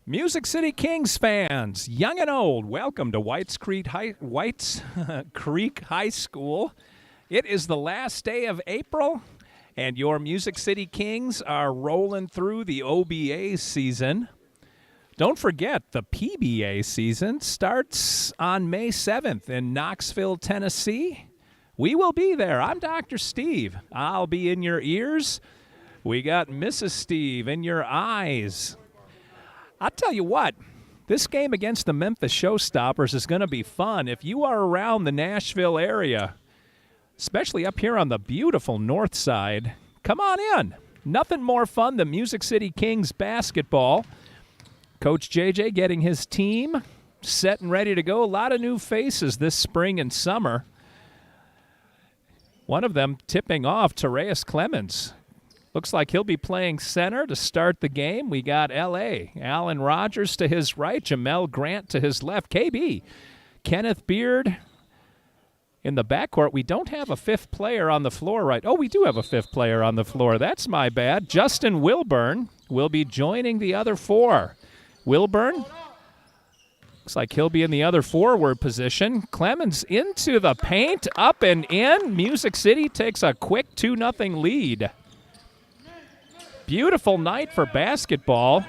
Music City Kings fans, young and old, welcome to Whites Creek High School. It is the last day of April, and your Music City Kings are rolling through the OBA season. Don't forget, the PBA season starts on May 7th in Knoxville, Tennessee. We will be there. I'm Dr. Steve. I'll be in your ears. We got Mrs. Steve in your eyes. I'll tell you what, this game against the Memphis Showstoppers is going to be fun. If you are around the Nashville area, especially up here on the beautiful north side, come on in. Nothing more fun than Music City Kings basketball. Coach JJ getting his team set and ready to go. A lot of new faces this spring and summer. One of them tipping off, Tereus Clemens. Looks like he'll be playing center to start the game. We got L.A. Alan Rogers to his right, Jamel Grant to his left. KB, Kenneth Beard in the backcourt. We don't have a fifth player on the floor right. Oh, we do have a fifth player on the floor. That's my bad. Justin Wilburn will be joining the other four. Wilburn, looks like he'll be in the other forward position. Clemens into the paint, up and in. Music City takes a quick 2-0 lead. Beautiful night for basketball.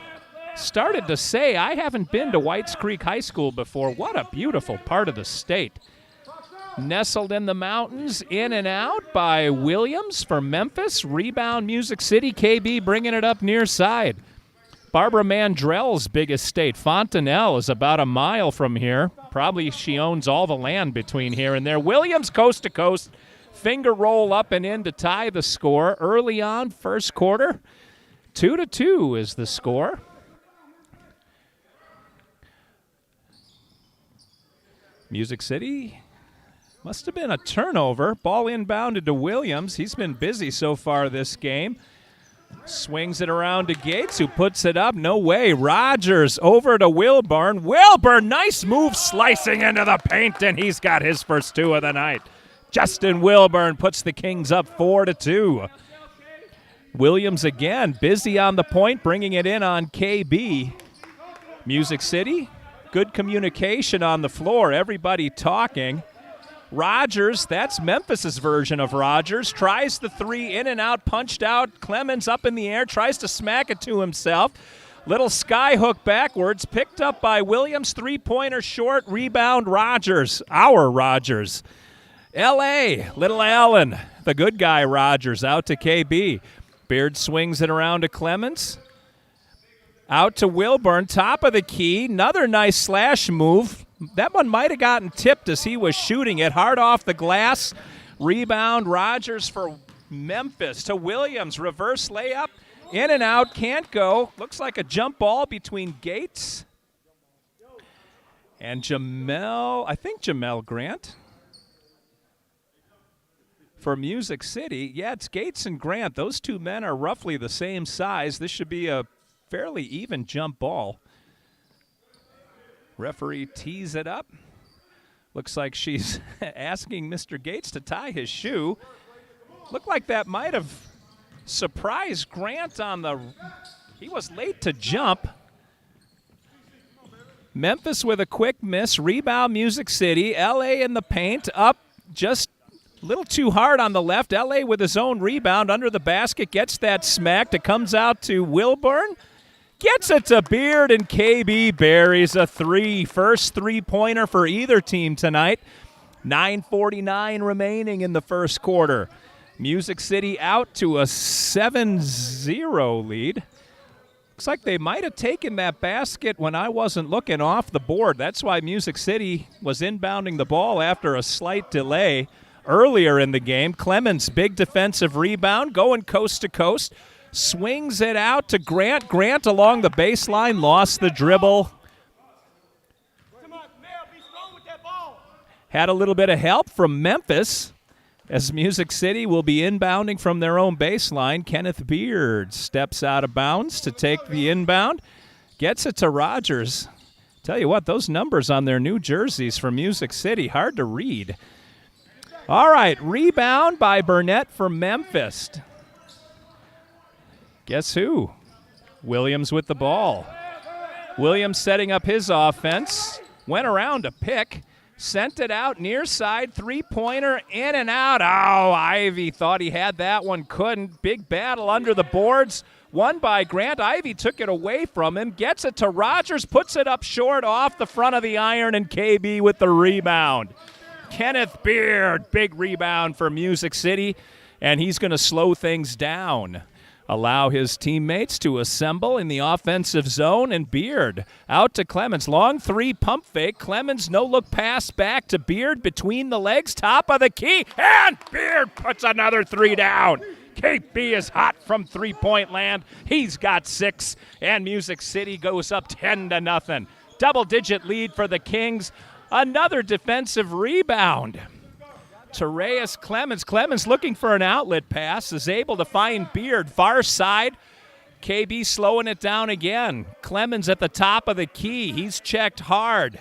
Started to say, I haven't been to Whites Creek High School before. What a beautiful part of the state. Nestled in the mountains, in and out by Williams for Memphis. Rebound Music City, KB bringing it up near side. Barbara Mandrell's big estate, Fontanelle, is about a mile from here. Probably she owns all the land between here and there. Williams coast to coast, finger roll up and in to tie the score. Early on, first quarter, 2-2 is the score. Music City must have been a turnover. Ball inbounded to Williams. He's been busy so far this game. Swings it around to Gates, who puts it up. No way. Rogers over to Wilburn. Wilburn, nice move, slicing into the paint, and he's got his first two of the night. Justin Wilburn puts the Kings up 4-2. Williams again, busy on the point, bringing it in on KB. Music City, good communication on the floor. Everybody talking. Rogers, that's Memphis's version of Rogers, tries the three, in and out, punched out. Clemens up in the air, tries to smack it to himself. Little sky hook backwards, picked up by Williams, three-pointer short, rebound Rogers, our Rogers. L.A., Little Allen, the good guy Rogers, out to KB. Beard swings it around to Clemens. Out to Wilburn, top of the key, another nice slash move. That one might have gotten tipped as he was shooting it. Hard off the glass. Rebound, Rogers for Memphis to Williams. Reverse layup, in and out, can't go. Looks like a jump ball between Gates and Jamel Grant. For Music City, yeah, it's Gates and Grant. Those two men are roughly the same size. This should be a fairly even jump ball. Referee tees it up. Looks like she's asking Mr. Gates to tie his shoe. Looked like that might have surprised Grant on the... He was late to jump. Memphis with a quick miss. Rebound Music City. L.A. in the paint. Up just a little too hard on the left. L.A. with his own rebound under the basket. Gets that smacked. It comes out to Wilburn. Gets it to Beard, and KB buries a three. First three-pointer for either team tonight. 9:49 remaining in the first quarter. Music City out to a 7-0 lead. Looks like they might have taken that basket when I wasn't looking off the board. That's why Music City was inbounding the ball after a slight delay earlier in the game. Clemens, big defensive rebound, going coast to coast. Swings it out to Grant. Grant along the baseline, lost the dribble. Had a little bit of help from Memphis as Music City will be inbounding from their own baseline. Kenneth Beard steps out of bounds to take the inbound. Gets it to Rogers. Tell you what, those numbers on their new jerseys from Music City, hard to read. All right, rebound by Burnett for Memphis. Guess who? Williams with the ball. Williams setting up his offense. Went around a pick. Sent it out near side. Three-pointer in and out. Oh, Ivy thought he had that one. Couldn't. Big battle under the boards. Won by Grant. Ivy took it away from him. Gets it to Rogers. Puts it up short off the front of the iron. And KB with the rebound. Kenneth Beard. Big rebound for Music City. And he's going to slow things down. Allow his teammates to assemble in the offensive zone, and Beard out to Clemens. Long three, pump fake. Clemens, no-look pass back to Beard between the legs, top of the key, and Beard puts another three down. KB is hot from three-point land. He's got 6, and Music City goes up 10-0. Double-digit lead for the Kings. Another defensive rebound. Tereus Clemens. Clemens looking for an outlet pass, is able to find Beard. Far side. KB slowing it down again. Clemens at the top of the key. He's checked hard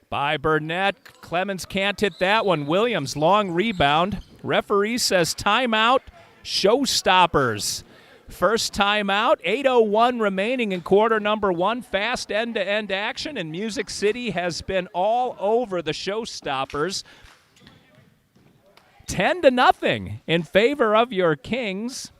by Burnett. Clemens can't hit that one. Williams, long rebound. Referee says timeout. Showstoppers. First timeout. 8:01 remaining in quarter number 1. Fast end-to-end action, and Music City has been all over the Showstoppers. 10-0 in favor of your Kings.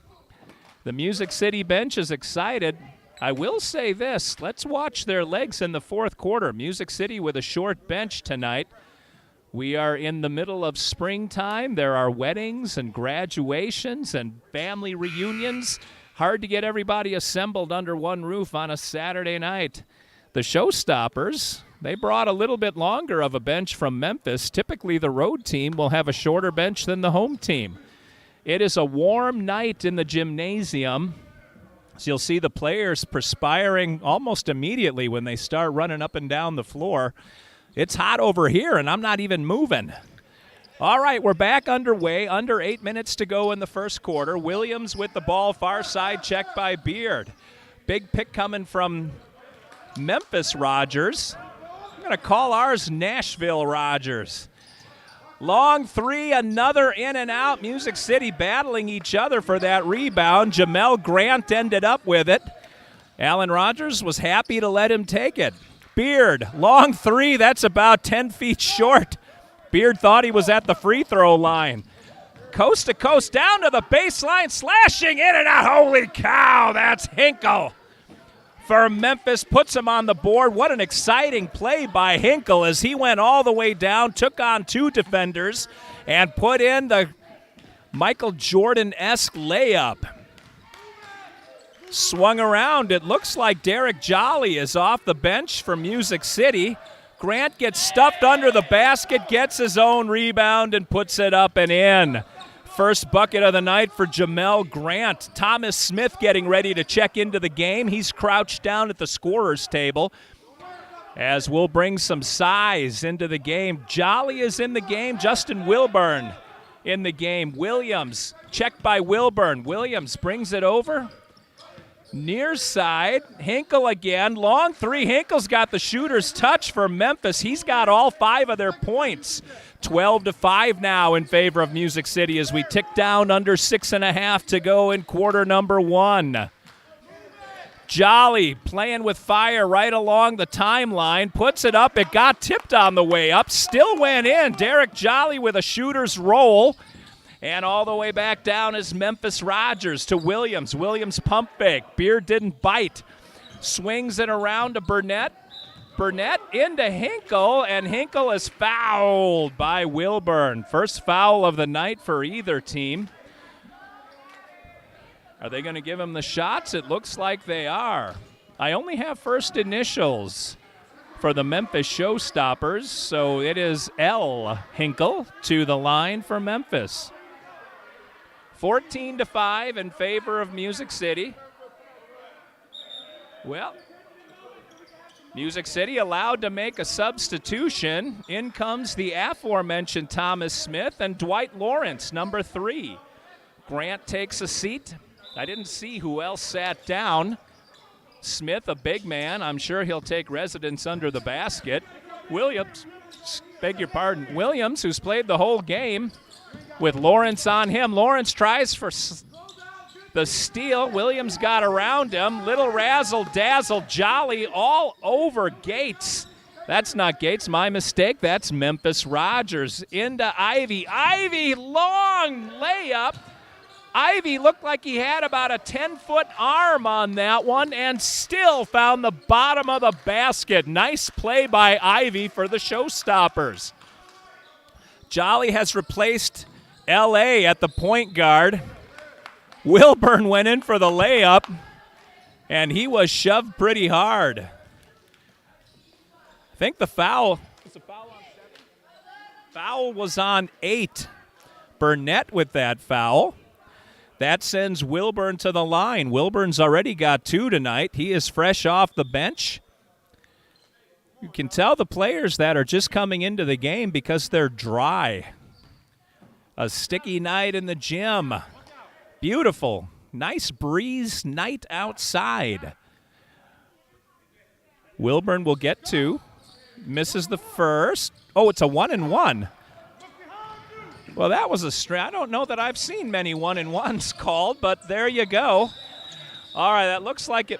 The Music City bench is excited. I will say this, let's watch their legs in the fourth quarter. Music City with a short bench tonight. We are in the middle of springtime. There are weddings and graduations and family reunions. Hard to get everybody assembled under one roof on a Saturday night. The Showstoppers, they brought a little bit longer of a bench from Memphis. Typically, the road team will have a shorter bench than the home team. It is a warm night in the gymnasium. So you'll see the players perspiring almost immediately when they start running up and down the floor. It's hot over here, and I'm not even moving. All right, we're back underway. Under 8 minutes to go in the first quarter. Williams with the ball, far side, checked by Beard. Big pick coming from Memphis Rogers. I'm going to call ours Nashville Rogers. Long three, another in and out. Music City battling each other for that rebound. Jamel Grant ended up with it. Alan Rogers was happy to let him take it. Beard, long three, that's about 10 feet short. Beard thought he was at the free throw line. Coast to coast, down to the baseline, slashing in and out. Holy cow, that's Hinkle. For Memphis, puts him on the board. What an exciting play by Hinkle as he went all the way down, took on 2 defenders, and put in the Michael Jordan-esque layup. Swung around. It looks like Derek Jolly is off the bench for Music City. Grant gets stuffed under the basket, gets his own rebound, and puts it up and in. First bucket of the night for Jamel Grant. Thomas Smith getting ready to check into the game. He's crouched down at the scorer's table as we'll bring some size into the game. Jolly is in the game. Justin Wilburn in the game. Williams, checked by Wilburn. Williams brings it over. Near side, Hinkle again. Long three. Hinkle's got the shooter's touch for Memphis. He's got all 5 of their points. 12-5 now in favor of Music City as we tick down under 6.5 to go in quarter number 1. Jolly playing with fire right along the timeline. Puts it up. It got tipped on the way up. Still went in. Derek Jolly with a shooter's roll. And all the way back down is Memphis Rogers to Williams. Williams pump fake. Beard didn't bite. Swings it around to Burnett. Burnett into Hinkle, and Hinkle is fouled by Wilburn. First foul of the night for either team. Are they going to give him the shots? It looks like they are. I only have first initials for the Memphis Showstoppers, so it is L. Hinkle to the line for Memphis. 14-5 in favor of Music City. Well, Music City allowed to make a substitution. In comes the aforementioned Thomas Smith and Dwight Lawrence, number 3. Grant takes a seat. I didn't see who else sat down. Smith, a big man. I'm sure he'll take residence under the basket. Williams, beg your pardon, Williams, who's played the whole game, with Lawrence on him. Lawrence tries for the steal. Williams got around him. Little razzle-dazzle, Jolly all over Gates. That's not Gates, my mistake. That's Memphis Rogers into Ivy. Ivy, long layup. Ivy looked like he had about a 10-foot arm on that one and still found the bottom of the basket. Nice play by Ivy for the Showstoppers. Jolly has replaced L.A. at the point guard. Wilburn went in for the layup, and he was shoved pretty hard. I think the foul. Was the foul on 7? Foul was on 8. Burnett with that foul. That sends Wilburn to the line. Wilburn's already got 2 tonight. He is fresh off the bench. You can tell the players that are just coming into the game because they're dry. A sticky night in the gym. Beautiful. Nice breeze night outside. Wilburn will get 2. Misses the first. Oh, it's a 1-and-1. Well, that was a stretch. I don't know that I've seen many 1-and-1s called, but there you go. All right, that looks like it.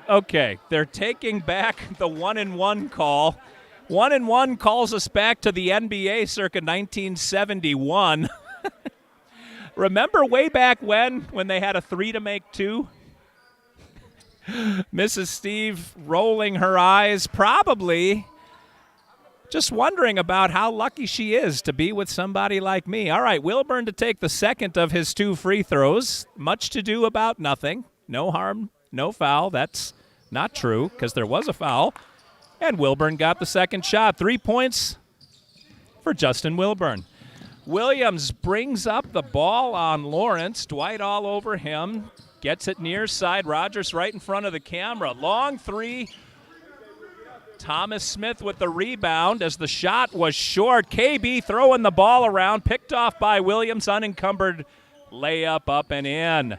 Okay, they're taking back the 1-and-1 call. 1-and-1 calls us back to the NBA circa 1971. Remember way back when they had a 3 to make 2? Mrs. Steve rolling her eyes, probably just wondering about how lucky she is to be with somebody like me. All right, Wilburn to take the second of his 2 free throws. Much to do about nothing. No harm, no foul. That's not true because there was a foul. And Wilburn got the second shot. 3 points for Justin Wilburn. Williams brings up the ball on Lawrence. Dwight all over him. Gets it near side. Rogers right in front of the camera. Long 3. Thomas Smith with the rebound as the shot was short. KB throwing the ball around. Picked off by Williams. Unencumbered layup up and in.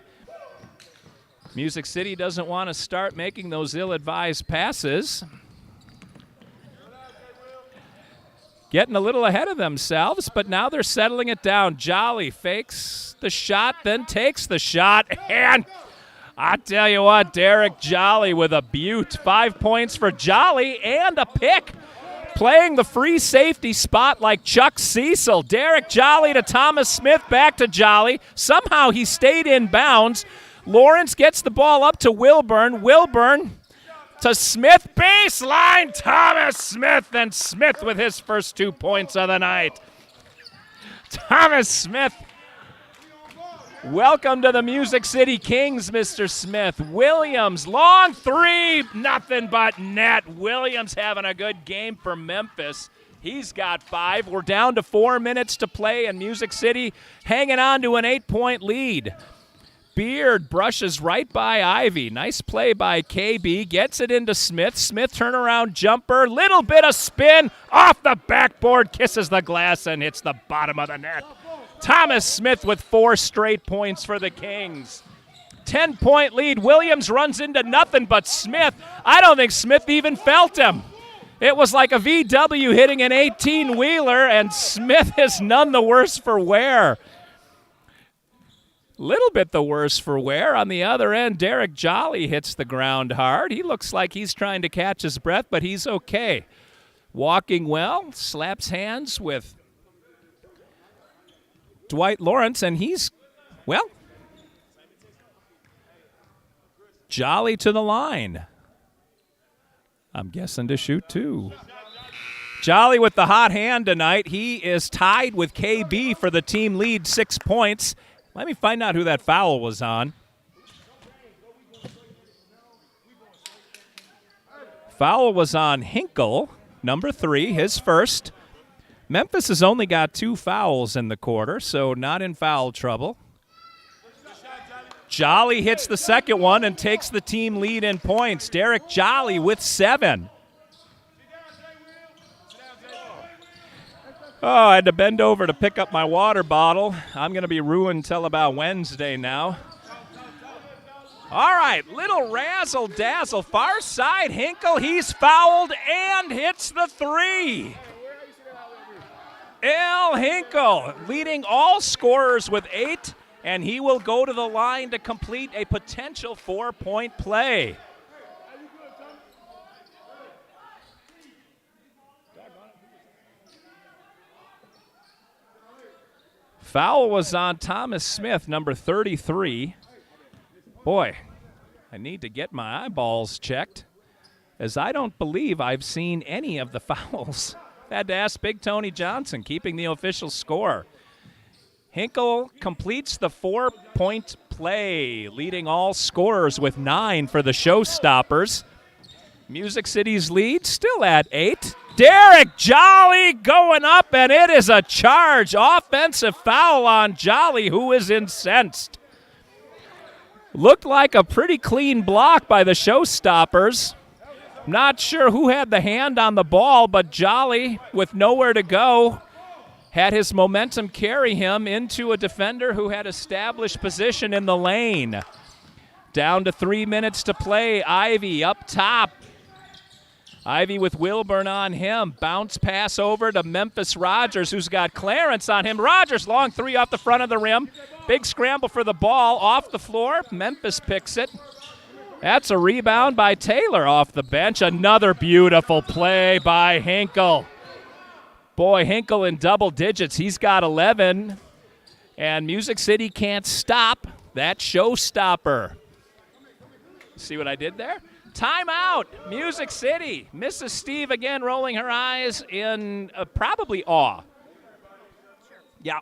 Music City doesn't want to start making those ill-advised passes. Getting a little ahead of themselves, but now they're settling it down. Jolly fakes the shot, then takes the shot, and I tell you what, Derek Jolly with a beaut. 5 points for Jolly and a pick. Playing the free safety spot like Chuck Cecil. Derek Jolly to Thomas Smith, back to Jolly. Somehow he stayed in bounds. Lawrence gets the ball up to Wilburn. Wilburn to Smith, baseline, Thomas Smith, and Smith with his first 2 points of the night. Thomas Smith, welcome to the Music City Kings, Mr. Smith. Williams, long 3, nothing but net. Williams having a good game for Memphis. He's got 5. We're down to 4 minutes to play, and Music City hanging on to an 8-point lead. Beard brushes right by Ivy. Nice play by KB. Gets it into Smith. Smith turnaround jumper. Little bit of spin. Off the backboard. Kisses the glass and hits the bottom of the net. Thomas Smith with 4 straight points for the Kings. 10-point lead. Williams runs into nothing but Smith. I don't think Smith even felt him. It was like a VW hitting an 18-wheeler, and Smith is none the worse for wear. Little bit the worse for wear. On the other end, Derek Jolly hits the ground hard. He looks like he's trying to catch his breath, but he's okay. Walking well, slaps hands with Dwight Lawrence, and he's, well, Jolly to the line. I'm guessing to shoot 2. Jolly with the hot hand tonight. He is tied with KB for the team lead, 6 points. Let me find out who that foul was on. Foul was on Hinkle, number 3, his first. Memphis has only got 2 fouls in the quarter, so not in foul trouble. Jolly hits the second one and takes the team lead in points. Derek Jolly with 7. Oh, I had to bend over to pick up my water bottle. I'm going to be ruined till about Wednesday now. All right, little razzle-dazzle. Far side, Hinkle. He's fouled and hits the 3. Al Hinkle leading all scorers with 8, and he will go to the line to complete a potential 4-point play. Foul was on Thomas Smith, number 33. Boy, I need to get my eyeballs checked, as I don't believe I've seen any of the fouls. Had to ask Big Tony Johnson, keeping the official score. Hinkle completes the 4-point play, leading all scorers with 9 for the Showstoppers. Music City's lead still at 8. Derek Jolly going up, and it is a charge. Offensive foul on Jolly, who is incensed. Looked like a pretty clean block by the Showstoppers. Not sure who had the hand on the ball, but Jolly, with nowhere to go, had his momentum carry him into a defender who had established position in the lane. Down to 3 minutes to play. Ivy up top. Ivy with Wilburn on him. Bounce pass over to Memphis Rogers, who's got Clarence on him. Rogers, long three off the front of the rim. Big scramble for the ball off the floor. Memphis picks it. That's a rebound by Taylor off the bench. Another beautiful play by Hinkle. Boy, Hinkle in double digits. He's got 11. And Music City can't stop that showstopper. See what I did there? Timeout, Music City. Mrs. Steve again rolling her eyes in probably awe. Yeah.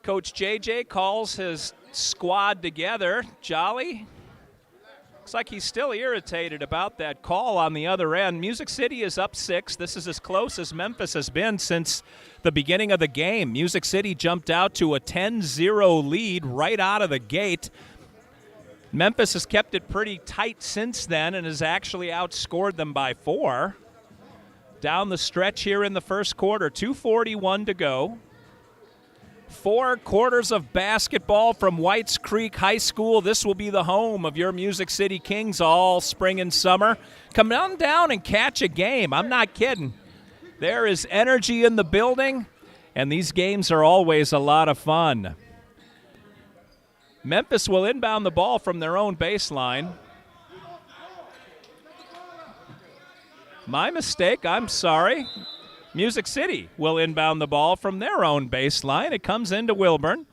Coach JJ calls his squad together. Jolly, looks like he's still irritated about that call on the other end. Music City is up 6. This is as close as Memphis has been since the beginning of the game. Music City jumped out to a 10-0 lead right out of the gate. Memphis has kept it pretty tight since then and has actually outscored them by 4. Down the stretch here in the first quarter, 2:41 to go. 4 quarters of basketball from Whites Creek High School. This will be the home of your Music City Kings all spring and summer. Come on down and catch a game. I'm not kidding. There is energy in the building, and these games are always a lot of fun. Memphis will inbound the ball from their own baseline. My mistake, I'm sorry. Music City will inbound the ball from their own baseline. It comes into Wilburn.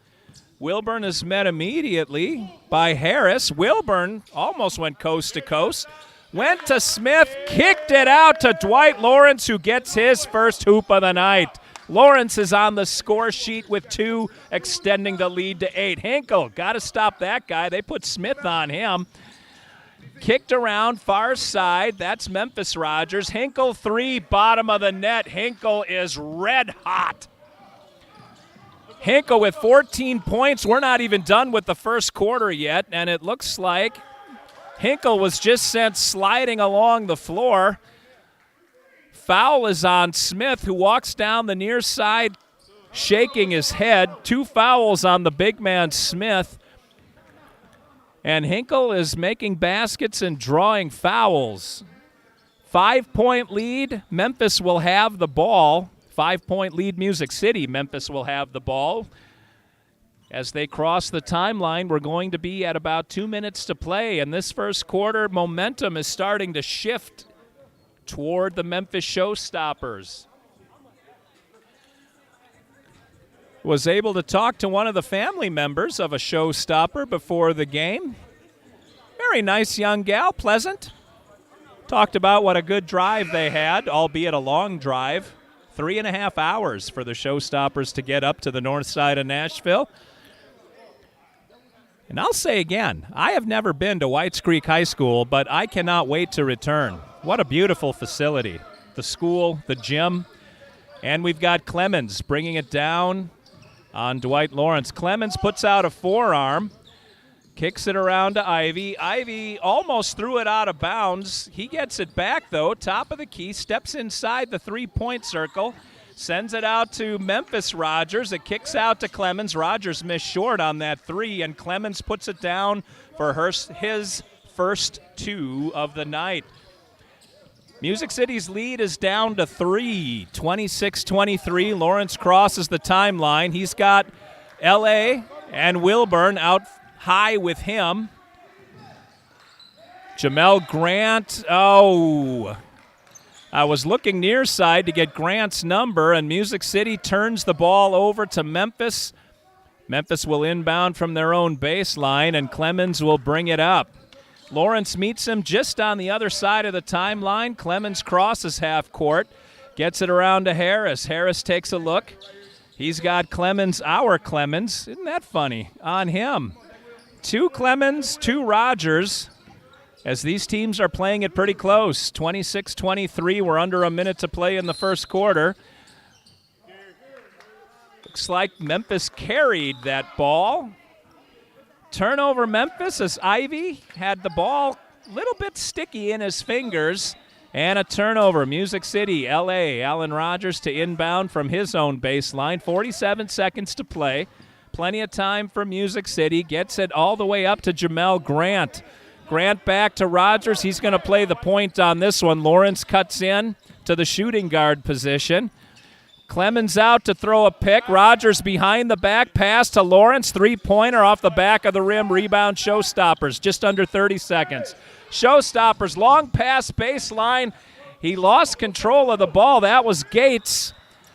Wilburn is met immediately by Harris. Wilburn almost went coast to coast. Went to Smith, kicked it out to Dwight Lawrence, who gets his first hoop of the night. Lawrence is on the score sheet with 2, extending the lead to 8. Hinkle, got to stop that guy. They put Smith on him. Kicked around, far side. That's Memphis Rogers. Hinkle 3, bottom of the net. Hinkle is red hot. Hinkle with 14 points. We're not even done with the first quarter yet, and it looks like Hinkle was just sent sliding along the floor. Foul is on Smith, who walks down the near side shaking his head. 2 fouls on the big man Smith. And Hinkle is making baskets and drawing fouls. 5-point lead. Memphis will have the ball. 5-point lead Music City. Memphis will have the ball. As they cross the timeline, we're going to be at about 2 minutes to play. And this first quarter, momentum is starting to shift toward the Memphis Showstoppers. Was able to talk to one of the family members of a Showstopper before the game. Very nice young gal, pleasant. Talked about what a good drive they had, albeit a long drive. 3.5 hours for the Showstoppers to get up to the north side of Nashville. And I'll say again, I have never been to Whites Creek High School, but I cannot wait to return. What a beautiful facility. The school, the gym, and we've got Clemens bringing it down on Dwight Lawrence. Clemens puts out a forearm, kicks it around to Ivy. Ivy almost threw it out of bounds. He gets it back, though, top of the key, steps inside the 3-point circle, sends it out to Memphis Rogers. It kicks out to Clemens. Rogers missed short on that 3, and Clemens puts it down for his first 2 of the night. Music City's lead is down to 3, 26-23. Lawrence crosses the timeline. He's got L.A. and Wilburn out high with him. Jamel Grant, I was looking near side to get Grant's number, and Music City turns the ball over to Memphis. Memphis will inbound from their own baseline, and Clemens will bring it up. Lawrence meets him just on the other side of the timeline. Clemens crosses half court, gets it around to Harris. Harris takes a look. He's got Clemens, our Clemens, isn't that funny, on him. 2 Clemens, 2 Rogers, as these teams are playing it pretty close. 26-23, we're under a minute to play in the first quarter. Looks like Memphis carried that ball. Turnover Memphis as Ivy had the ball a little bit sticky in his fingers. And a turnover. Music City, L.A. Allen Rogers to inbound from his own baseline. 47 seconds to play. Plenty of time for Music City. Gets it all the way up to Jamel Grant. Grant back to Rogers. He's going to play the point on this one. Lawrence cuts in to the shooting guard position. Clemens out to throw a pick. Rogers behind the back. Pass to Lawrence. Three-pointer off the back of the rim. Rebound Showstoppers. Just under 30 seconds. Showstoppers. Long pass baseline. He lost control of the ball. That was Gates.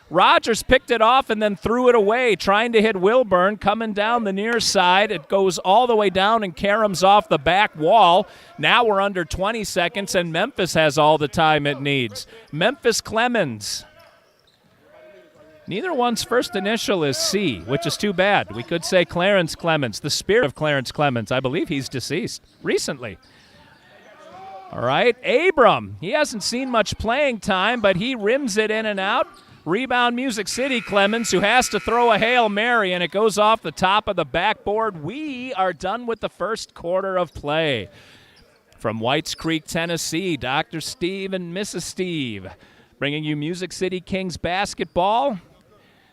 Rogers picked it off and then threw it away, trying to hit Wilburn. Coming down the near side. It goes all the way down and caroms off the back wall. Now we're under 20 seconds, and Memphis has all the time it needs. Memphis Clemens. Neither one's first initial is C, which is too bad. We could say Clarence Clemens, the spirit of Clarence Clemens. I believe he's deceased recently. All right, Abram. He hasn't seen much playing time, but he rims it in and out. Rebound Music City Clemens, who has to throw a Hail Mary, and it goes off the top of the backboard. We are done with the first quarter of play. From Whites Creek, Tennessee, Dr. Steve and Mrs. Steve bringing you Music City Kings basketball.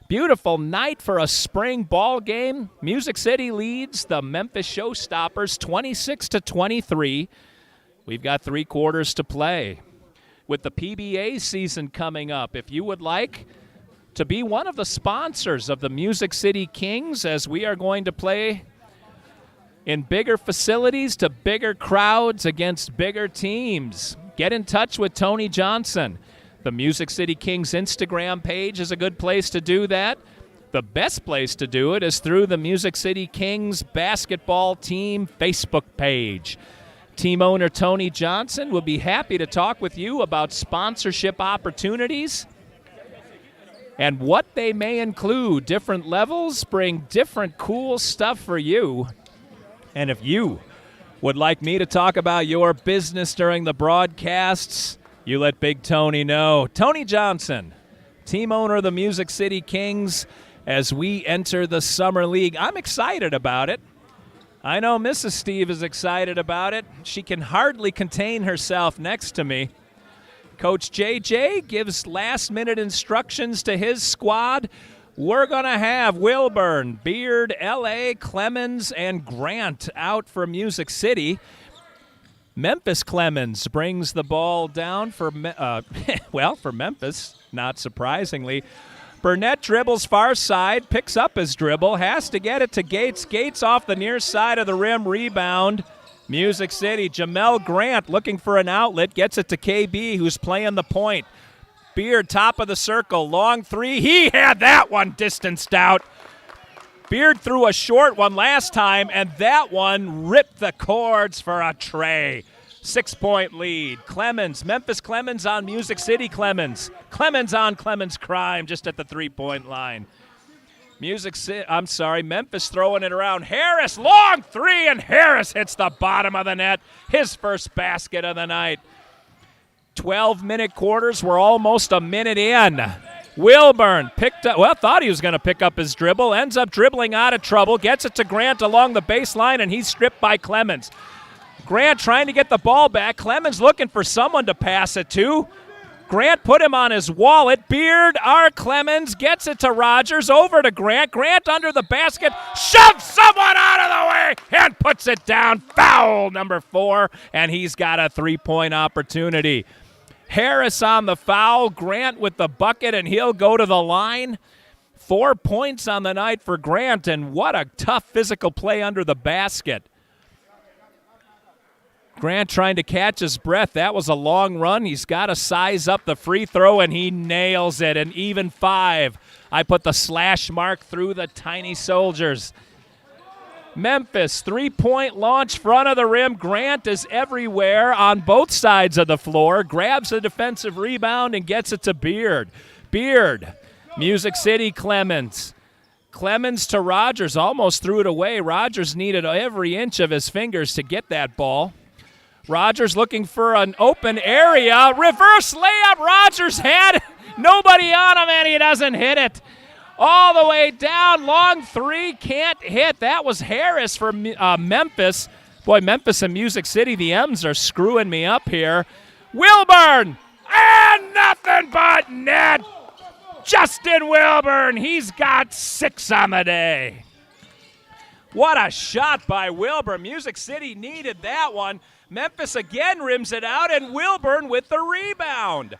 Beautiful night for a spring ball game. Music City leads the Memphis Showstoppers 26-23. We've got 3 quarters to play. With the PBA season coming up, if you would like to be one of the sponsors of the Music City Kings, as we are going to play in bigger facilities to bigger crowds against bigger teams, get in touch with Tony Johnson. The Music City Kings Instagram page is a good place to do that. The best place to do it is through the Music City Kings basketball team Facebook page. Team owner Tony Johnson will be happy to talk with you about sponsorship opportunities and what they may include. Different levels bring different cool stuff for you. And if you would like me to talk about your business during the broadcasts, you let Big Tony know. Tony Johnson, team owner of the Music City Kings, as we enter the Summer League. I'm excited about it. I know Mrs. Steve is excited about it. She can hardly contain herself next to me. Coach JJ gives last-minute instructions to his squad. We're going to have Wilburn, Beard, L.A., Clemens, and Grant out for Music City. Memphis Clemens brings the ball down for, for Memphis, not surprisingly. Burnett dribbles far side, picks up his dribble, has to get it to Gates. Gates off the near side of the rim, rebound. Music City, Jamel Grant looking for an outlet, gets it to KB, who's playing the point. Beard, top of the circle, long three. He had that one distanced out. Beard threw a short one last time, and that one ripped the cords for a tray. 6-point lead. Clemens, Memphis Clemens on Music City Clemens. Clemens on Clemens Crime just at the 3-point line. Memphis throwing it around. Harris, long three, and Harris hits the bottom of the net. His first basket of the night. 12-minute quarters. We're almost a minute in. Wilburn thought he was going to pick up his dribble, ends up dribbling out of trouble, gets it to Grant along the baseline, and he's stripped by Clemens. Grant trying to get the ball back. Clemens looking for someone to pass it to. Grant put him on his wallet. Beard, R. Clemens gets it to Rogers, over to Grant. Grant under the basket, shoves someone out of the way and puts it down. Foul number 4, and he's got a 3-point opportunity. Harris on the foul. Grant with the bucket, and he'll go to the line. 4 points on the night for Grant, and what a tough physical play under the basket. Grant trying to catch his breath. That was a long run. He's got to size up the free throw, and he nails it. An even 5. I put the slash mark through the tiny soldiers. Memphis, 3-point launch, front of the rim. Grant is everywhere on both sides of the floor. Grabs the defensive rebound and gets it to Beard. Beard, Music City, Clemens. Clemens to Rogers, almost threw it away. Rogers needed every inch of his fingers to get that ball. Rogers looking for an open area. Reverse layup. Rogers had nobody on him, and he doesn't hit it. All the way down, long 3, can't hit. That was Harris for Memphis. Boy, Memphis and Music City, the M's are screwing me up here. Wilburn, and nothing but net. Justin Wilburn, he's got 6 on the day. What a shot by Wilburn. Music City needed that one. Memphis again rims it out, and Wilburn with the rebound.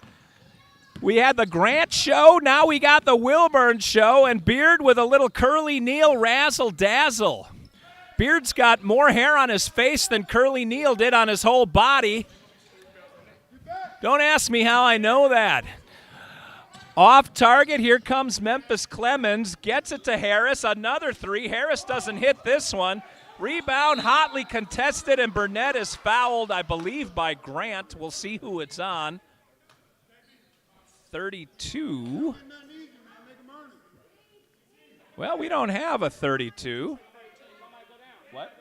We had the Grant show, now we got the Wilburn show, and Beard with a little Curly Neal razzle-dazzle. Beard's got more hair on his face than Curly Neal did on his whole body. Don't ask me how I know that. Off target, here comes Memphis Clemens, gets it to Harris, another 3. Harris doesn't hit this one. Rebound hotly contested, and Burnett is fouled, I believe, by Grant. We'll see who it's on. 32. Well, we don't have a 32. What?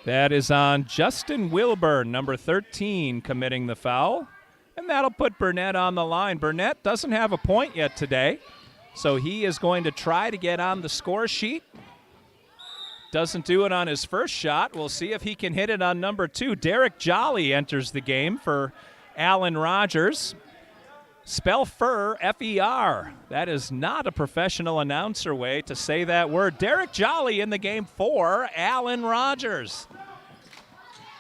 That is on Justin Wilburn, number 13, committing the foul. And that'll put Burnett on the line. Burnett doesn't have a point yet today, so he is going to try to get on the score sheet. Doesn't do it on his first shot. We'll see if he can hit it on number 2. Derek Jolly enters the game for Alan Rogers. Spell Fur, F-E-R. That is not a professional announcer way to say that word. Derek Jolly in the game for Alan Rogers.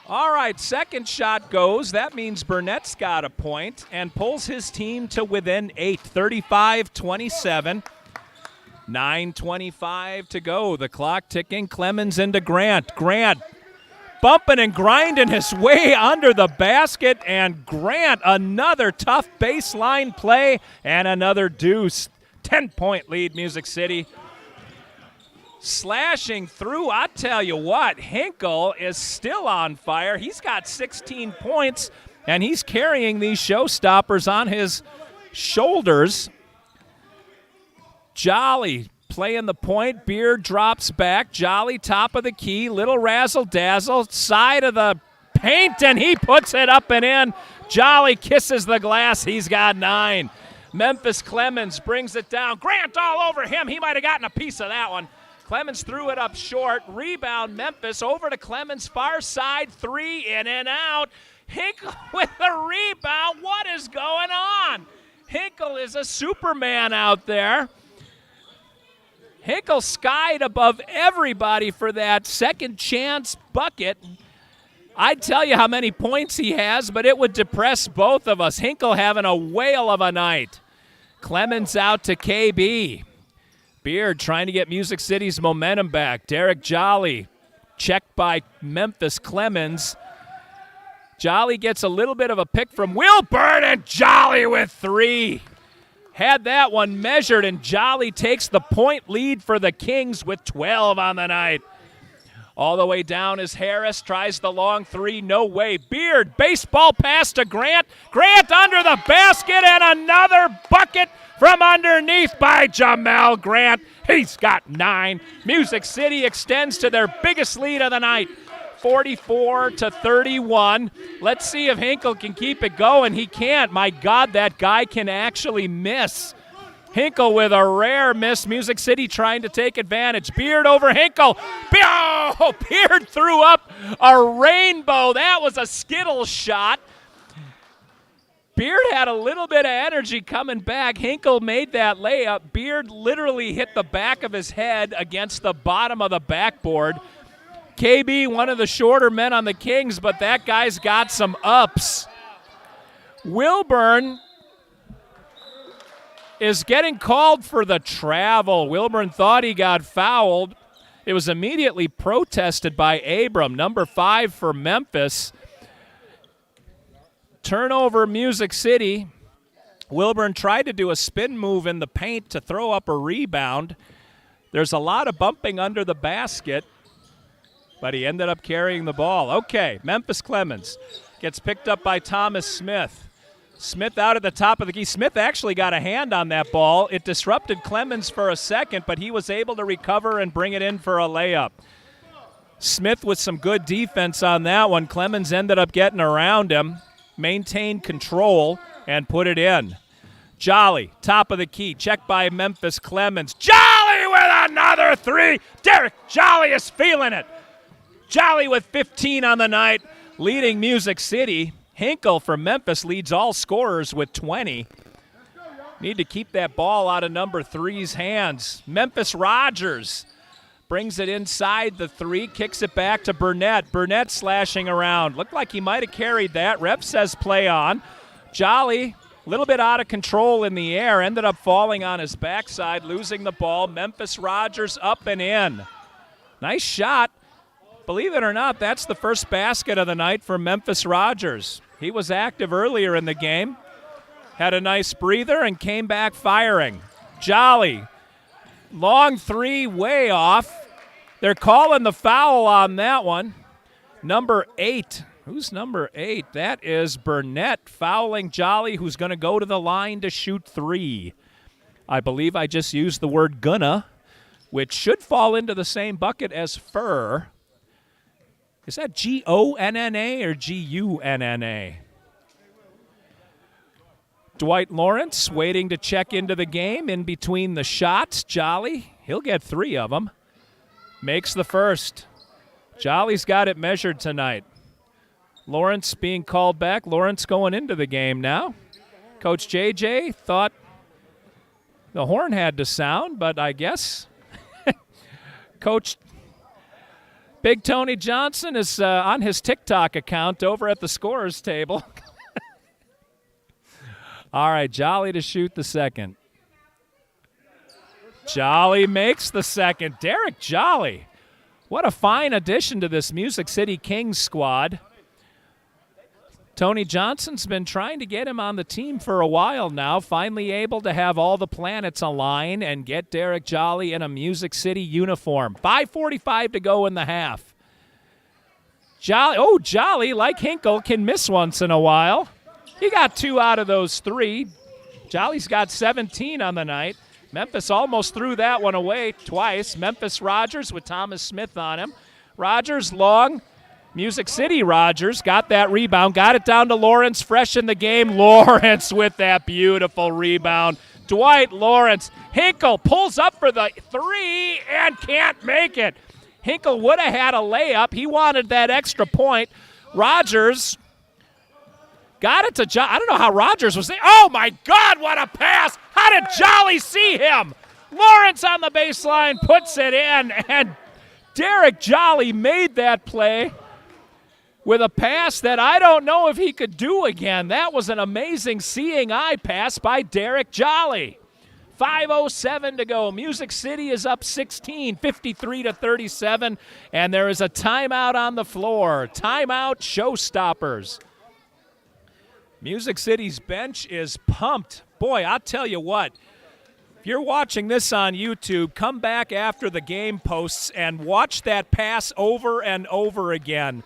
All right, second shot goes. That means Burnett's got a point and pulls his team to within 8, 35-27. 9:25 to go. The clock ticking. Clemens into Grant. Grant bumping and grinding his way under the basket, and Grant, another tough baseline play and another deuce. 10-point lead, Music City. Slashing through, I tell you what, Hinkle is still on fire. He's got 16 points, and he's carrying these Showstoppers on his shoulders. Jolly playing the point. Beard drops back. Jolly top of the key. Little razzle-dazzle. Side of the paint, and he puts it up and in. Jolly kisses the glass. He's got 9. Memphis Clemens brings it down. Grant all over him. He might have gotten a piece of that one. Clemens threw it up short. Rebound Memphis over to Clemens. Far side 3 in and out. Hinkle with the rebound. What is going on? Hinkle is a Superman out there. Hinkle skied above everybody for that second chance bucket. I'd tell you how many points he has, but it would depress both of us. Hinkle having a whale of a night. Clemens out to KB. Beard trying to get Music City's momentum back. Derek Jolly checked by Memphis Clemens. Jolly gets a little bit of a pick from Wilburn, and Jolly with 3. Had that one measured, and Jolly takes the point lead for the Kings with 12 on the night. All the way down is Harris, tries the long 3, no way. Beard, baseball pass to Grant. Grant under the basket, and another bucket from underneath by Jamel Grant. He's got 9. Music City extends to their biggest lead of the night, 44-31. Let's see if Hinkle can keep it going. He can't. My God, that guy can actually miss. Hinkle with a rare miss. Music City trying to take advantage. Beard over Hinkle. Oh, Beard threw up a rainbow. That was a Skittle shot. Beard had a little bit of energy coming back. Hinkle made that layup. Beard literally hit the back of his head against the bottom of the backboard. KB, one of the shorter men on the Kings, but that guy's got some ups. Wilburn is getting called for the travel. Wilburn thought he got fouled. It was immediately protested by Abram, number 5 for Memphis. Turnover, Music City. Wilburn tried to do a spin move in the paint to throw up a rebound. There's a lot of bumping under the basket, but he ended up carrying the ball. Okay, Memphis Clemens gets picked up by Thomas Smith. Smith out at the top of the key. Smith actually got a hand on that ball. It disrupted Clemens for a second, but he was able to recover and bring it in for a layup. Smith with some good defense on that one. Clemens ended up getting around him, maintained control, and put it in. Jolly, top of the key, checked by Memphis Clemens. Jolly with another 3. Derek Jolly is feeling it. Jolly with 15 on the night, leading Music City. Hinkle from Memphis leads all scorers with 20. Need to keep that ball out of number 3's hands. Memphis Rogers brings it inside the 3, kicks it back to Burnett. Burnett slashing around. Looked like he might have carried that. Ref says play on. Jolly, a little bit out of control in the air, ended up falling on his backside, losing the ball. Memphis Rogers up and in. Nice shot. Believe it or not, that's the first basket of the night for Memphis Rogers. He was active earlier in the game, had a nice breather, and came back firing. Jolly, long 3, way off. They're calling the foul on that one. Number 8. Who's number 8? That is Burnett fouling Jolly, who's going to go to the line to shoot 3. I believe I just used the word gonna, which should fall into the same bucket as fur. Is that G-O-N-N-A or G-U-N-N-A? Dwight Lawrence waiting to check into the game in between the shots. Jolly, he'll get 3 of them. Makes the first. Jolly's got it measured tonight. Lawrence being called back. Lawrence going into the game now. Coach JJ thought the horn had to sound, but I guess Coach Big Tony Johnson is on his TikTok account over at the scorer's table. All right, Jolly to shoot the second. Jolly makes the second. Derek Jolly. What a fine addition to this Music City Kings squad. Tony Johnson's been trying to get him on the team for a while now, finally able to have all the planets align and get Derek Jolly in a Music City uniform. 5:45 to go in the half. Jolly, like Hinkle, can miss once in a while. He got 2 out of those 3. Jolly's got 17 on the night. Memphis almost threw that one away twice. Memphis Rogers with Thomas Smith on him. Rogers long. Music City Rogers got that rebound, got it down to Lawrence, fresh in the game. Lawrence with that beautiful rebound. Dwight Lawrence. Hinkle pulls up for the 3 and can't make it. Hinkle would have had a layup. He wanted that extra point. Rogers got it to Jolly. I don't know how Rogers was there. Oh, my God, what a pass. How did Jolly see him? Lawrence on the baseline puts it in, and Derek Jolly made that play with a pass that I don't know if he could do again. That was an amazing seeing eye pass by Derek Jolly. 5:07 to go. Music City is up 16, 53-37, and there is a timeout on the floor. Timeout, Showstoppers. Music City's bench is pumped. Boy, I'll tell you what. If you're watching this on YouTube, come back after the game posts and watch that pass over and over again.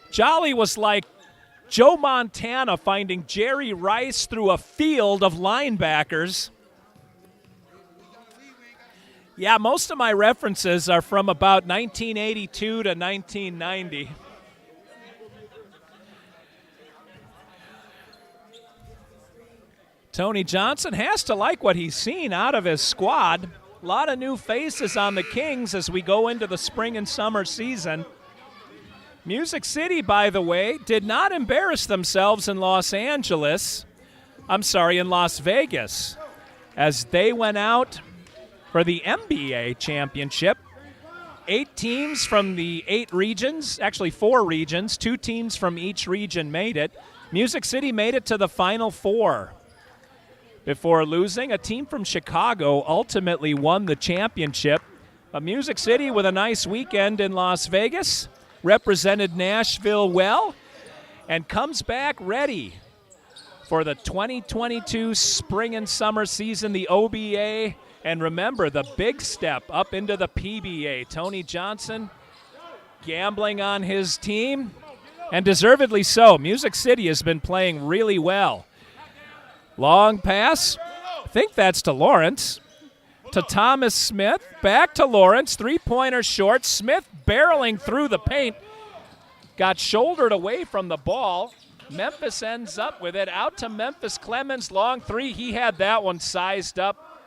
Jolly was like Joe Montana finding Jerry Rice through a field of linebackers. Yeah, most of my references are from about 1982 to 1990. Tony Johnson has to like what he's seen out of his squad. A lot of new faces on the Kings as we go into the spring and summer season. Music City, by the way, did not embarrass themselves in Las Vegas, as they went out for the NBA championship. 8 teams from the 8 regions, actually 4 regions, 2 teams from each region made it. Music City made it to the Final Four before losing. A team from Chicago ultimately won the championship. But Music City, with a nice weekend in Las Vegas, represented Nashville well and comes back ready for the 2022 spring and summer season, the OBA, and remember, the big step up into the PBA. Tony Johnson gambling on his team, and deservedly so. Music City has been playing really well. Long pass. I think that's to Lawrence. To Thomas Smith. Back to Lawrence. Three-pointer short. Smith barreling through the paint. Got shouldered away from the ball. Memphis ends up with it. Out to Memphis Clemens. Long three. He had that one sized up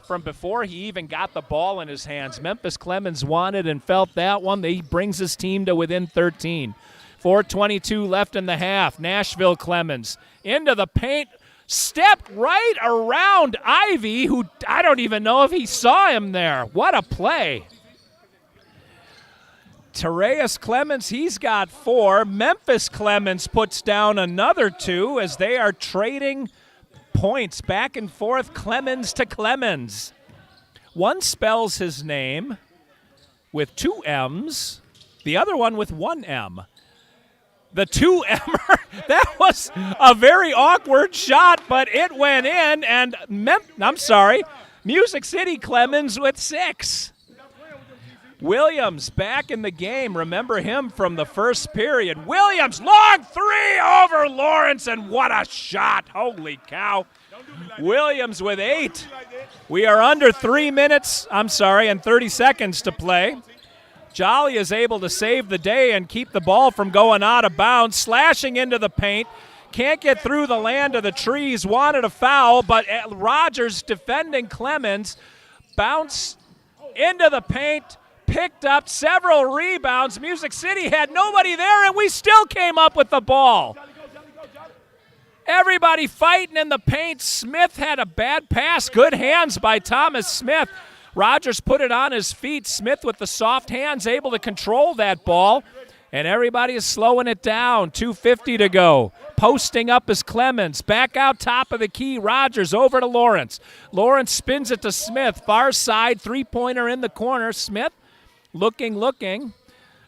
from before he even got the ball in his hands. Memphis Clemens wanted and felt that one. He brings his team to within 13. 4:22 left in the half. Nashville Clemens into the paint. Stepped right around Ivy, who I don't even know if he saw him there. What a play. Tereus Clemens, he's got 4. Memphis Clemens puts down another 2 as they are trading points back and forth, Clemens to Clemens. One spells his name with 2 M's, the other one with 1 M. The 2-emmer, that was a very awkward shot, but it went in, and Music City Clemens with 6. Williams back in the game. Remember him from the first period. Williams, long three over Lawrence, and what a shot. Holy cow. Williams with 8. We are under 3 minutes, and 30 seconds to play. Jolly is able to save the day and keep the ball from going out of bounds, slashing into the paint. Can't get through the land of the trees. Wanted a foul, but Rogers defending Clemens. Bounce into the paint, picked up several rebounds. Music City had nobody there, and we still came up with the ball. Everybody fighting in the paint. Smith had a bad pass. Good hands by Thomas Smith. Rogers put it on his feet. Smith with the soft hands able to control that ball. And everybody is slowing it down. 2:50 to go. Posting up is Clemens. Back out top of the key. Rogers over to Lawrence. Lawrence spins it to Smith. Far side, three-pointer in the corner. Smith looking,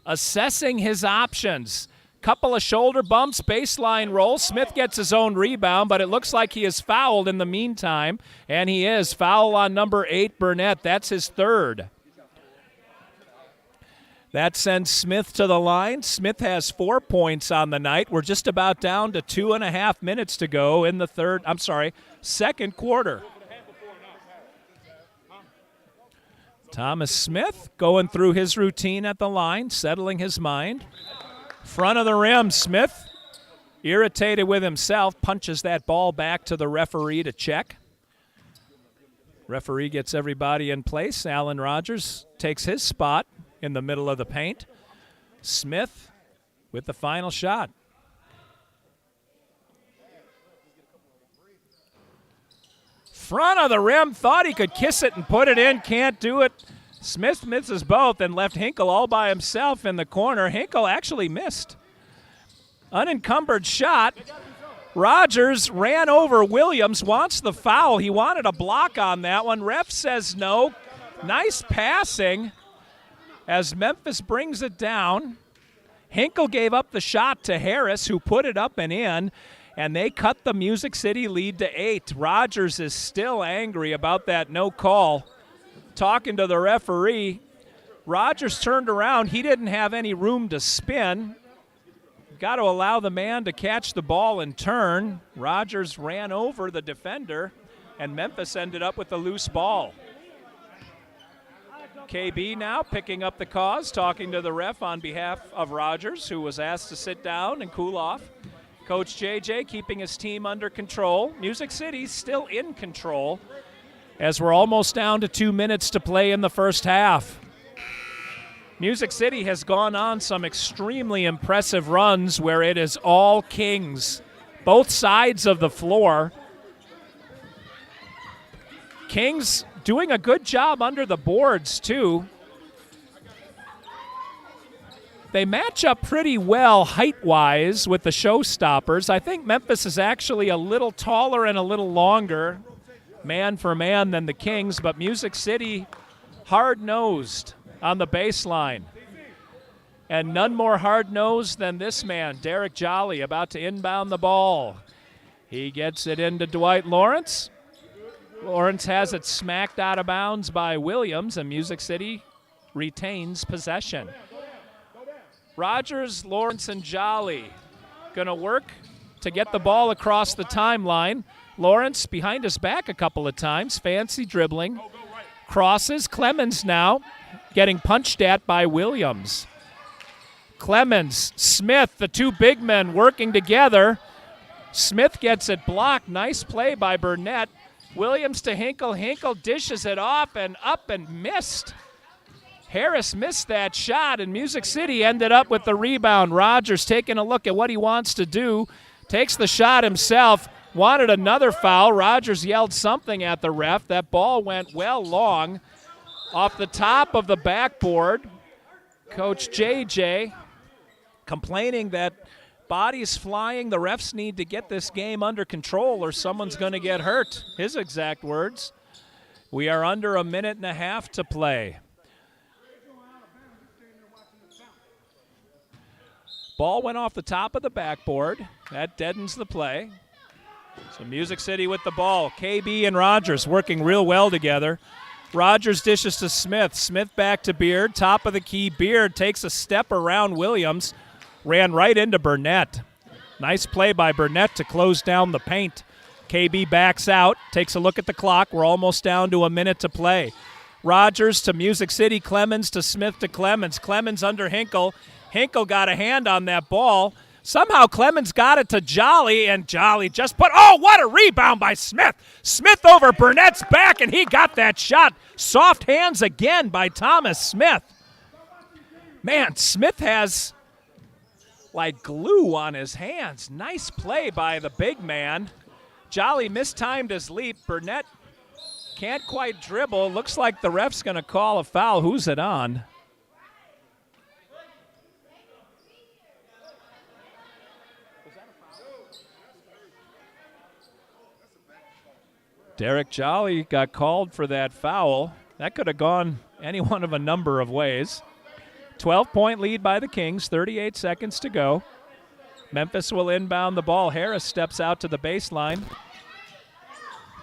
assessing his options. Couple of shoulder bumps, baseline roll. Smith gets his own rebound, but it looks like he is fouled in the meantime, and he is. Foul on number 8, Burnett. That's his 3rd. That sends Smith to the line. Smith has 4 points on the night. We're just about down to 2.5 minutes to go in the second quarter. Thomas Smith going through his routine at the line, settling his mind. Front of the rim, Smith, irritated with himself, punches that ball back to the referee to check. Referee gets everybody in place. Alan Rogers takes his spot in the middle of the paint. Smith with the final shot. Front of the rim, thought he could kiss it and put it in, can't do it. Smith misses both and left Hinkle all by himself in the corner. Hinkle actually missed. Unencumbered shot. Rogers ran over Williams, wants the foul. He wanted a block on that one. Ref says no. Nice passing as Memphis brings it down. Hinkle gave up the shot to Harris, who put it up and in, and they cut the Music City lead to 8. Rogers is still angry about that no call. Talking to the referee, Rogers turned around. He didn't have any room to spin. Got to allow the man to catch the ball and turn. Rogers ran over the defender, and Memphis ended up with a loose ball. KB now picking up the cause, talking to the ref on behalf of Rogers, who was asked to sit down and cool off. Coach JJ keeping his team under control. Music City still in control, as we're almost down to 2 minutes to play in the first half. Music City has gone on some extremely impressive runs where it is all Kings, both sides of the floor. Kings doing a good job under the boards, too. They match up pretty well height-wise with the Showstoppers. I think Memphis is actually a little taller and a little longer, man for man, than the Kings, but Music City hard-nosed on the baseline. And none more hard-nosed than this man, Derek Jolly, about to inbound the ball. He gets it into Dwight Lawrence. Lawrence has it smacked out of bounds by Williams, and Music City retains possession. Rogers, Lawrence, and Jolly going to work to get the ball across the timeline. Lawrence behind his back a couple of times, fancy dribbling. Crosses. Clemens now getting punched at by Williams. Clemens, Smith, the two big men working together. Smith gets it blocked. Nice play by Burnett. Williams to Hinkle. Hinkle dishes it off and up and missed. Harris missed that shot, and Music City ended up with the rebound. Rogers taking a look at what he wants to do. Takes the shot himself. Wanted another foul. Rogers yelled something at the ref. That ball went well long off the top of the backboard. Coach JJ complaining that bodies flying. The refs need to get this game under control or someone's going to get hurt. His exact words. We are under a minute and a half to play. Ball went off the top of the backboard. That deadens the play. So Music City with the ball. KB and Rogers working real well together. Rogers dishes to Smith. Smith back to Beard. Top of the key. Beard takes a step around Williams. Ran right into Burnett. Nice play by Burnett to close down the paint. KB backs out. Takes a look at the clock. We're almost down to a minute to play. Rogers to Music City. Clemens to Smith to Clemens. Clemens under Hinkle. Hinkle got a hand on that ball. Somehow Clemens got it to Jolly, and Jolly just put, oh, what a rebound by Smith. Smith over Burnett's back, and he got that shot. Soft hands again by Thomas Smith. Man, Smith has like glue on his hands. Nice play by the big man. Jolly mistimed his leap. Burnett can't quite dribble. Looks like the ref's going to call a foul. Who's it on? Derek Jolly got called for that foul. That could have gone any one of a number of ways. 12-point lead by the Kings, 38 seconds to go. Memphis will inbound the ball. Harris steps out to the baseline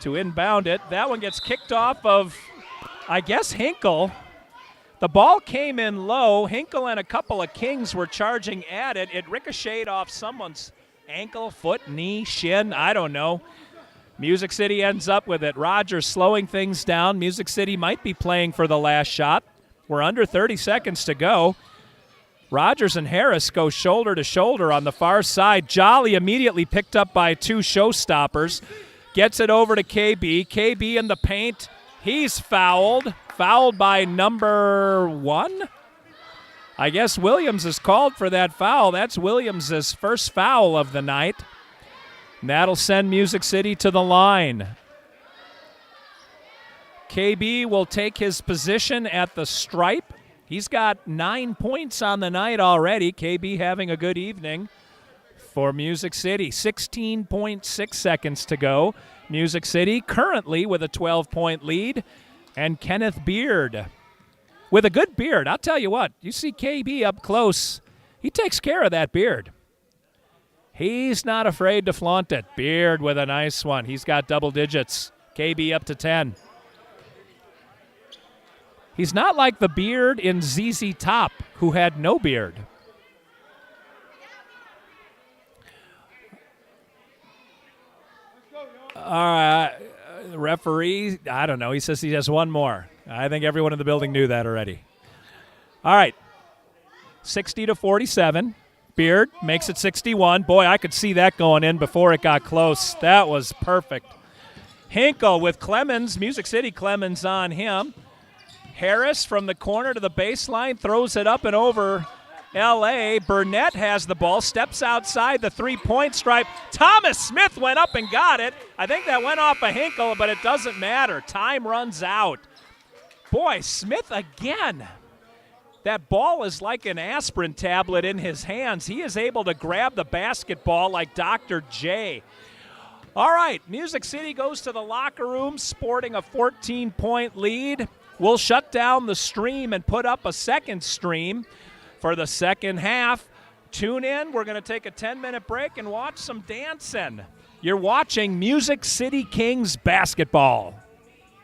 to inbound it. That one gets kicked off of, I guess, Hinkle. The ball came in low. Hinkle and a couple of Kings were charging at it. It ricocheted off someone's ankle, foot, knee, shin, I don't know. Music City ends up with it. Rogers slowing things down. Music City might be playing for the last shot. We're under 30 seconds to go. Rogers and Harris go shoulder to shoulder on the far side. Jolly immediately picked up by two Showstoppers. Gets it over to KB. KB in the paint. He's fouled. Fouled by number 1. I guess Williams is called for that foul. That's Williams' first foul of the night. And that'll send Music City to the line. KB will take his position at the stripe. He's got 9 points on the night already. KB having a good evening for Music City. 16.6 seconds to go. Music City currently with a 12-point lead. And Kenneth Beard with a good beard. I'll tell you what, you see KB up close. He takes care of that beard. He's not afraid to flaunt it. Beard with a nice one. He's got double digits. KB up to 10. He's not like the Beard in ZZ Top, who had no beard. The referee, I don't know. He says he has one more. I think everyone in the building knew that already. All right. 60-47. Beard makes it 61. Boy, I could see that going in before it got close. That was perfect. Hinkle with Clemens. Music City Clemens on him. Harris from the corner to the baseline throws it up and over L.A. Burnett has the ball, steps outside the three-point stripe. Thomas Smith went up and got it. I think that went off a Hinkle, but it doesn't matter. Time runs out. Boy, Smith again. That ball is like an aspirin tablet in his hands. He is able to grab the basketball like Dr. J. All right, Music City goes to the locker room sporting a 14-point lead. We'll shut down the stream and put up a second stream for the second half. Tune in. We're going to take a 10-minute break and watch some dancing. You're watching Music City Kings basketball.